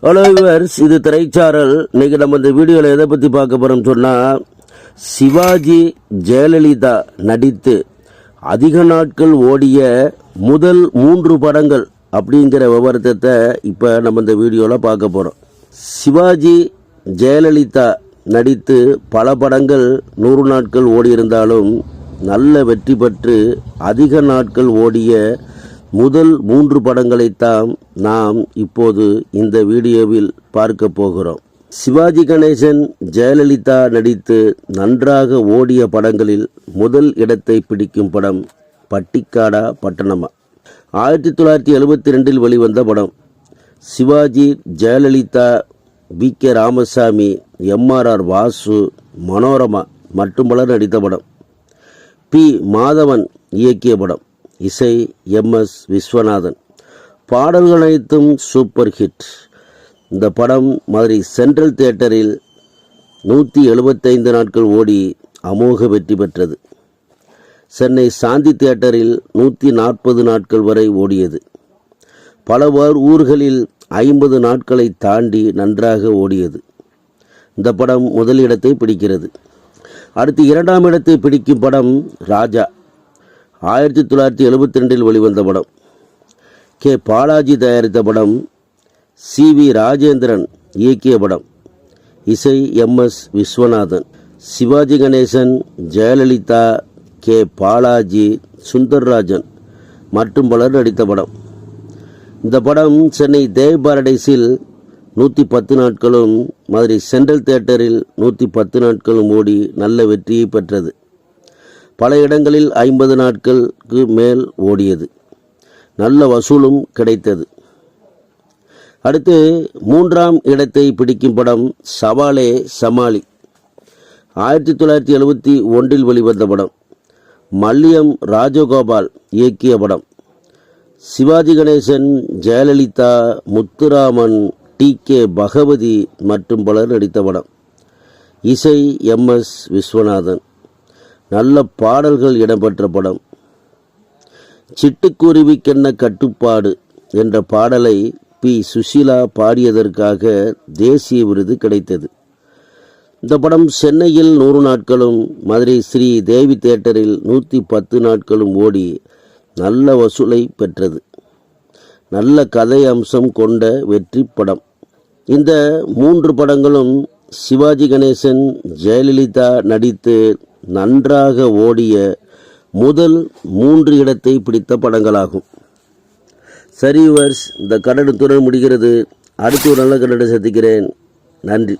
Hello viewers, இது திரைச்சாரல். இன்னைக்கு நம்ம இந்த வீடியோவில் எதை பற்றி பார்க்க போகிறோம் சொன்னால், சிவாஜி ஜெயலலிதா நடித்து அதிக நாட்கள் ஓடிய முதல் 3 படங்கள் அப்படிங்கிற விவரத்தை இப்போ நம்ம இந்த வீடியோவில் பார்க்க போகிறோம். சிவாஜி ஜெயலலிதா நடித்து பல படங்கள் 100 நாட்கள் ஓடியிருந்தாலும் நல்ல வெற்றி பெற்று அதிக நாட்கள் ஓடிய முதல் 3 படங்களைத்தான் நாம் இப்போது இந்த வீடியோவில் பார்க்க போகிறோம். சிவாஜி கணேசன் ஜெயலலிதா நடித்து நன்றாக ஓடிய படங்களில் முதல் இடத்தை பிடிக்கும் படம் பட்டிக்காடா பட்டணமா. 1972 வெளிவந்த படம். சிவாஜி, ஜெயலலிதா, வி.கே. ராமசாமி, எம்.ஆர்.ஆர். வாசு, மனோரமா மற்றும் பலர் நடித்த படம். பி. மாதவன் இயக்கிய படம். இசை எம்.எஸ். விஸ்வநாதன். பாடல்கள் அனைத்தும் சூப்பர் ஹிட். இந்த படம் மதுரை சென்ட்ரல் தியேட்டரில் 175 நாட்கள் ஓடி அமோக வெற்றி பெற்றது. சென்னை சாந்தி தியேட்டரில் 140 நாட்கள் வரை ஓடியது. பல ஊர்களில் 50 நாட்களை தாண்டி நன்றாக ஓடியது. இந்த படம் முதல் இடத்தை பிடிக்கிறது. அடுத்து 2ஆம் இடத்தை பிடிக்கும் படம் ராஜா. 1972 வெளிவந்த படம். கே. பாலாஜி தயாரித்த படம். சி.வி. ராஜேந்திரன் இயக்கிய படம். இசை எம்.எஸ். விஸ்வநாதன். சிவாஜி கணேசன், ஜெயலலிதா, கே. பாலாஜி, சுந்தர்ராஜன் மற்றும் பலர் நடித்த படம். இந்த படம் சென்னை தேவ் பாரடைஸில் 110 நாட்களும் மதுரை சென்ட்ரல் தியேட்டரில் 110 நாட்களும் ஓடி நல்ல வெற்றியை பெற்றது. பல இடங்களில் 50 நாட்களுக்கு மேல் ஓடியது. நல்ல வசூலும் கிடைத்தது. அடுத்து 3ஆம் இடத்தை பிடிக்கும் படம் சவாலே சமாளி. 1971 வெளிவந்த படம். மல்லியம் ராஜகோபால் இயக்கிய படம். சிவாஜி கணேசன், ஜெயலலிதா, முத்துராமன், டி.கே. பகவதி மற்றும் பலர் நடித்த படம். இசை எம்.எஸ். விஸ்வநாதன். நல்ல பாடல்கள் இடம்பெற்ற படம். சிட்டுக்குருவிக்கென்ன கட்டுப்பாடு என்ற பாடலை பி. சுஷீலா பாடியதற்காக தேசிய விருது கிடைத்தது. இந்த படம் சென்னையில் 100 நாட்களும் மதுரை ஸ்ரீ தேவி தியேட்டரில் 110 நாட்களும் ஓடி நல்ல வசூலை பெற்றது. நல்ல கதை அம்சம் கொண்ட வெற்றி படம். இந்த 3 படங்களும் சிவாஜி கணேசன், ஜெயலலிதா நடித்து நன்றாக ஓடிய முதல் 3 இடத்தை பிடித்த படங்களாகும். சரி வியூவர்ஸ், இந்த கன்னடத்துடன் முடிகிறது. அடுத்து ஒரு நல்ல கன்னடம் சந்திக்கிறேன். நன்றி.